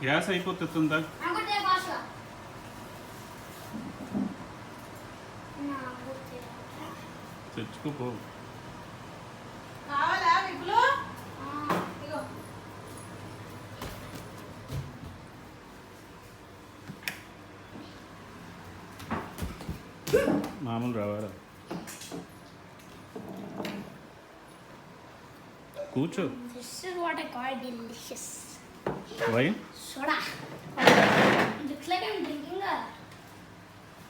Gas అయిపోతుందా? తెచ్చుకోపో. మామూలు రావాలా? కూర్చో. This is what I call delicious. Why? Soda. It looks like I'm drinking a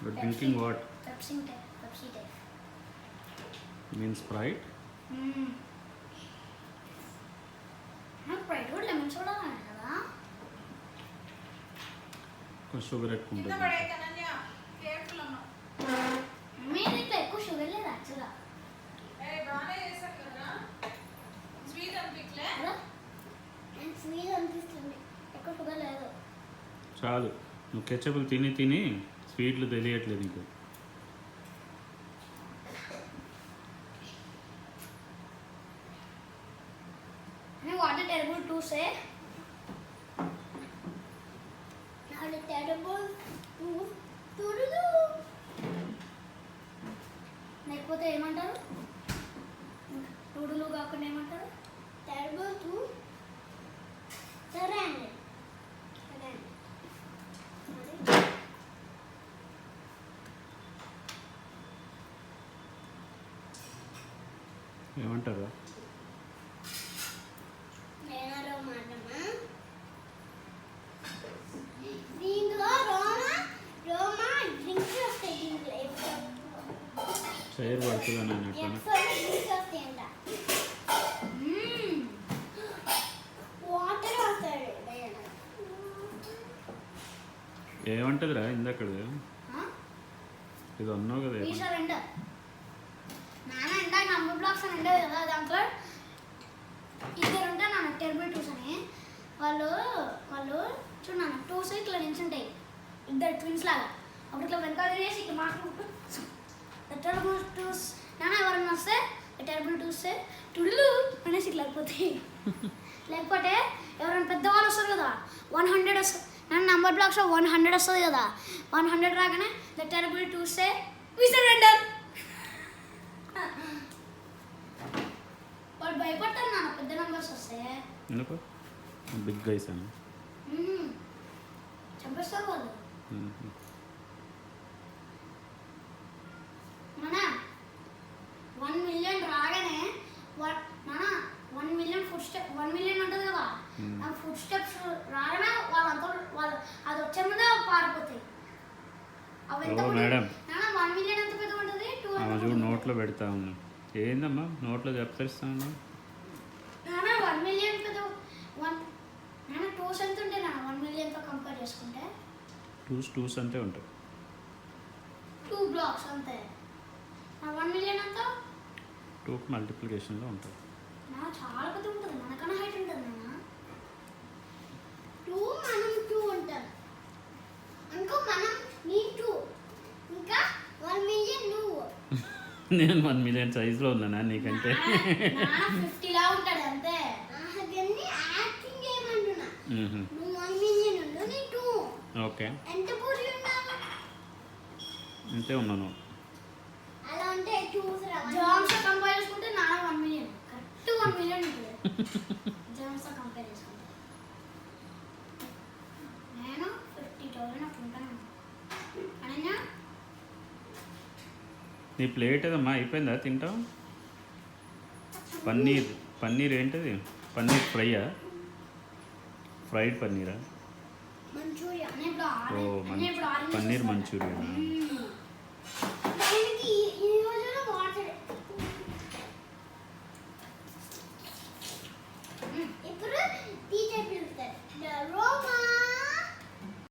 You're drinking what? Pepsi type. Means Sprite? Not Sprite, what lemon soda కదా? కొంచెం sugar ఎక్కువ ఉంటుంది. మీరు ఇట్లా ఎక్కువ షుగర్ లేదు యాక్చువల్గా. స్వీట్ అనిపిస్తుంది, ఎక్కువ షుగర్ లేదు. చాలు, నువ్వు కెచపులు తిని తిని స్వీట్లు తెలియట్లేదు నీకు. What a terrible to say. What a terrible to do. లేకపోతే ఏమంటారు? టూడులు కాకుండా ఏమంటారు? టెరబుల్ టు సరైనది. ఏమంటారు? చైర్ పడుతుందని అన్నట్టు. ఏమంటదిరా ఇందాక ఇది అన్నావు కదా? నంబర్ బ్లాక్స్ అని ఉండేది కదా, దాంట్లో ఇద్దరు ఉంటారు నాన్న, టెరబుల్ టూస్ అని. వాళ్ళు చూడన్నా టూస్ ఇట్లా నిల్చుంటాయి, ఇద్దరు ట్విన్స్ లాగా. అప్పుడు ఇట్లా వెనకాల వేసి ఇట్లా మాట్లాడుకుంటూ టెరబుల్ టూస్ నాన్న ఎవరన్నా వస్తే టెరబుల్ టూస్ టుడులు అనేసి ఇట్లా అయిపోతాయి. లేకపోతే ఎవరైనా పెద్దవాళ్ళు వస్తారు కదా, 100 వస్తుంది నాన్న, నంబర్ బ్లాక్స్లో 100 వస్తుంది కదా, 100 రాగానే the terrible twos we surrender. వాళ్ళు భయపడతారు నాన్న పెద్ద నంబర్స్ వస్తే. ఎందుకు? బిగ్ గైస్ అని చంపేస్తారు వాళ్ళు. మన 1 మిలియన్ రాగానే మన 1 మిలియన్ ఫుడ్ స్టెప్ 1 మిలియన్ ఉంటుంది కదా, ఆ ఫుడ్ స్టెప్స్ రాగానే వాళ్ళంతా వాళ్ళు అది వచ్చే ముందే పారిపోతాయి. అవి ఎంత మేడం 1 మిలియన్ ఎంత పెద్ద ఉంటుంది? 2 చూడు నోట్లో పెడతా ఉన్నా. ఏందమ్మా నోట్లో చెప్తాను? 1 మిలియన్ పెద్ద 2s ఎంత ఉంటాయి నాన్న 1 మిలియన్తో కంపేర్ చేసుకుంటే? 2s అంటే ఉంటాయి 2 బ్లాక్స్ అంతే. 1 మిలియన్ అంతా 2కి మల్టిప్లికేషన్లో ఉంటుంది. చాలా పెద్ద ఉంటుంది, మనకన్నా హైట్ ఉంటుంది నాన్న. 2 మనం 2 ఉంటాం, ఇంకో మనం నీ 2, ఇంకా 1 మిలియన్ నువ్వు. నేను 1 మిలియన్ సైజులో ఉన్నానా నీకంటే? 50 లా ఉంటాడు అంతే. యాక్టింగ్ ఏమంటున్నా, నువ్వు 1 మిలియన్ ఉండు, నీ 2. ఓకే, ఎంత పూరి ఉన్నావు? అంతే ఉన్నాను. అలా అంటే జామ్స్ కంపేర్ చేసుకుంటే నా 1 మిలియన్ కరెక్ట్ 1 మిలియన్ ఉంటుంది. జామ్స్ కంపేర్ చేసుకుంటే నేను 50,000 అట్లుంటాను. అనన్య నీ ప్లేట్ ఏదమ్మా అయిపోయిందా? తింటావు? పన్నీర్ ఏంటిది? పన్నీర్ ఫ్రైయా? ఫ్రైడ్ పన్నీరా? మంచూరియా. ఓ పన్నీర్ మంచూరియా.